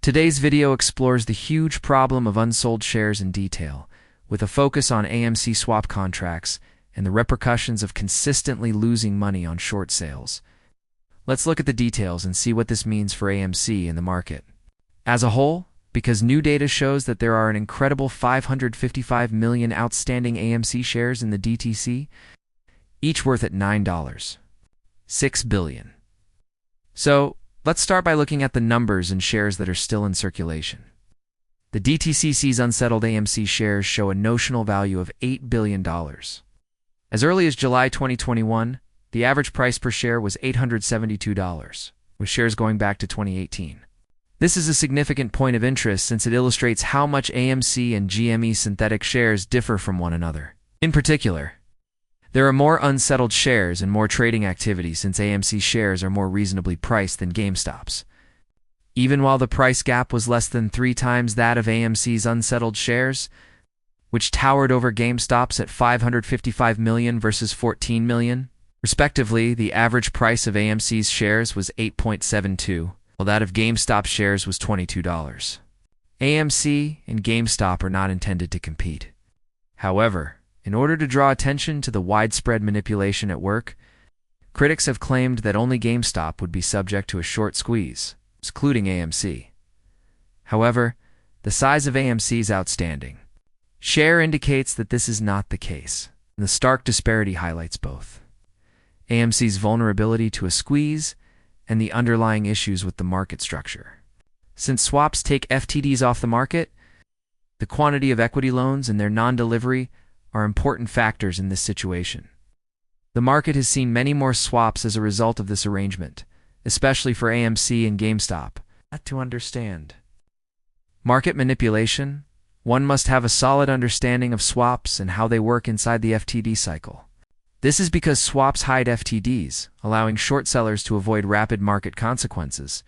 Today's video explores the huge problem of unsold shares in detail, with a focus on AMC swap contracts and the repercussions of consistently losing money on short sales. Let's look at the details and see what this means for AMC in the market as a whole, because new data shows that there are an incredible 555 million outstanding AMC shares in the DTC, each worth at $9.6 billion. So, let's start by looking at the numbers and shares that are still in circulation. The DTCC's unsettled AMC shares show a notional value of $8 billion. As early as July 2021, the average price per share was $872, with shares going back to 2018. This is a significant point of interest since it illustrates how much AMC and GME synthetic shares differ from one another. In particular, there are more unsettled shares and more trading activity since AMC shares are more reasonably priced than GameStop's. Even while the price gap was less than 3 times that of AMC's unsettled shares, which towered over GameStop's at $555 million versus $14 million, respectively, the average price of AMC's shares was $8.72, while that of GameStop shares was $22. AMC and GameStop are not intended to compete. However, in order to draw attention to the widespread manipulation at work, critics have claimed that only GameStop would be subject to a short squeeze, excluding AMC. However, the size of AMC is outstanding. Share indicates that this is not the case, and the stark disparity highlights both AMC's vulnerability to a squeeze and the underlying issues with the market structure. Since swaps take FTDs off the market, the quantity of equity loans and their non-delivery are important factors in this situation. The market has seen many more swaps as a result of this arrangement, especially for AMC and GameStop. To understand market manipulation, one must have a solid understanding of swaps and how they work inside the FTD cycle. This is because swaps hide FTDs, allowing short sellers to avoid rapid market consequences,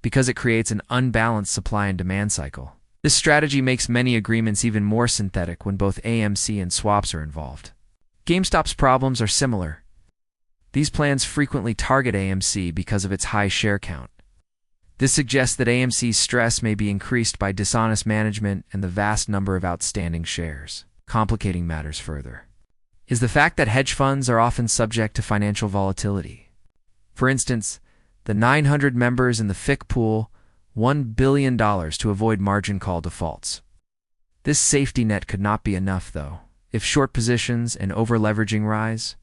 because it creates an unbalanced supply and demand cycle. This strategy makes many agreements even more synthetic when both AMC and swaps are involved. GameStop's problems are similar. These plans frequently target AMC because of its high share count. This suggests that AMC's stress may be increased by dishonest management and the vast number of outstanding shares. Complicating matters further is the fact that hedge funds are often subject to financial volatility. For instance, the 900 members in the FIC pool $1 billion to avoid margin call defaults. This safety net could not be enough, though, if short positions and over-leveraging rise.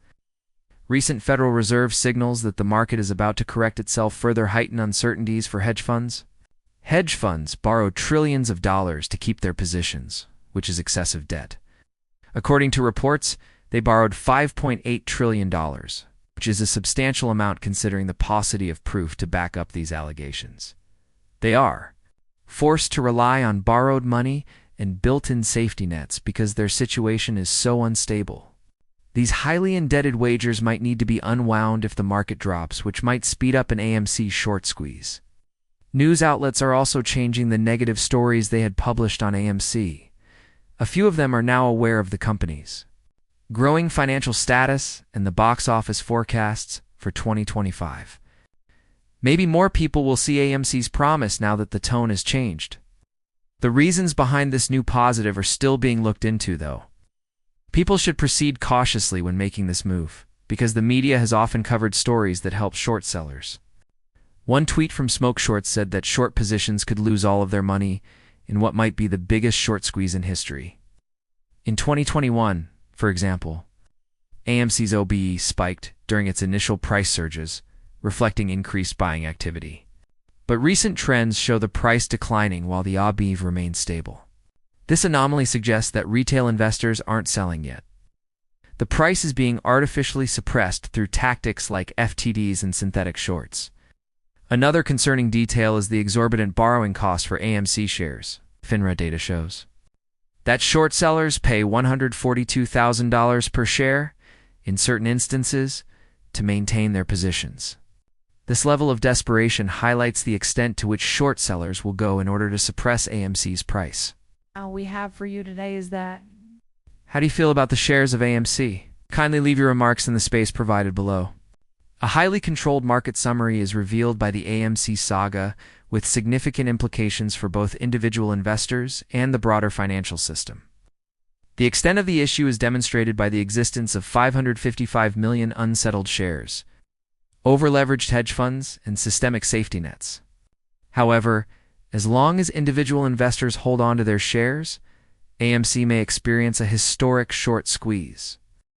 Recent Federal Reserve signals that the market is about to correct itself further heighten uncertainties for hedge funds. Hedge funds borrow trillions of dollars to keep their positions, which is excessive debt. According to reports, they borrowed $5.8 trillion, which is a substantial amount considering the paucity of proof to back up these allegations. They are forced to rely on borrowed money and built-in safety nets because their situation is so unstable. These highly indebted wagers might need to be unwound if the market drops, which might speed up an AMC short squeeze. News outlets are also changing the negative stories they had published on AMC. A few of them are now aware of the company's growing financial status and the box office forecasts for 2025. Maybe more people will see AMC's promise now that the tone has changed. The reasons behind this new positive are still being looked into, though. People should proceed cautiously when making this move, because the media has often covered stories that help short sellers. One tweet from Smoke Shorts said that short positions could lose all of their money in what might be the biggest short squeeze in history. In 2021, for example, AMC's OBE spiked during its initial price surges, reflecting increased buying activity. But recent trends show the price declining while the OBE remains stable. This anomaly suggests that retail investors aren't selling yet. The price is being artificially suppressed through tactics like FTDs and synthetic shorts. Another concerning detail is the exorbitant borrowing cost for AMC shares. FINRA data shows that short sellers pay $142,000 per share, in certain instances, to maintain their positions. This level of desperation highlights the extent to which short sellers will go in order to suppress AMC's price. All we have for you today is that. How do you feel about the shares of AMC? Kindly leave your remarks in the space provided below. A highly controlled market summary is revealed by the AMC saga, with significant implications for both individual investors and the broader financial system. The extent of the issue is demonstrated by the existence of 555 million unsettled shares, over-leveraged hedge funds, and systemic safety nets. However, as long as individual investors hold on to their shares, AMC may experience a historic short squeeze.